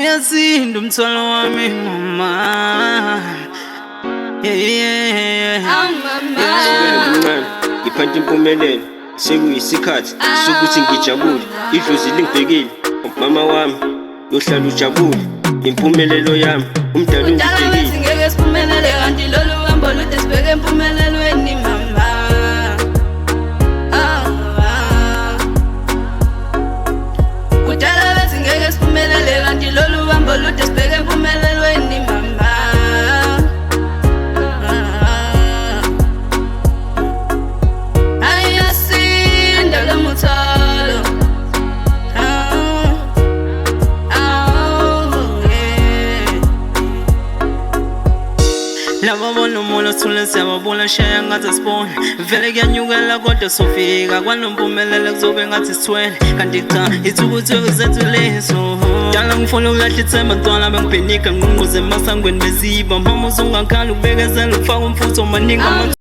uyasinda umthwalo wami mama. Mncane ngiphatha impumelelo sekuyisikhathi sokuthi ngijabule, idlozi lingibhekile mama wami yohlala ujabule, impumelelo yami umdala ungibhekile. Ngeke siphumelele kanti lolu hambo lude sibheke empumelelweni mama. Kudala bethi ngeke siphumelele kanti lolu hambo lude sibheke empumelelweni mama. Lababona umola thule siyababona shaya ngathi sibone vele kuyanyukela kodwa sofika kwanompumelelo kuzobe ngathi sithwele kanti cha ithukutheke zethu leso dala ngifuna ukulahla ithemba ntwana bengibhenika ngqungquze emasangweni beziba mama uzungakhala ukubekezela ukufaka umfutho maningi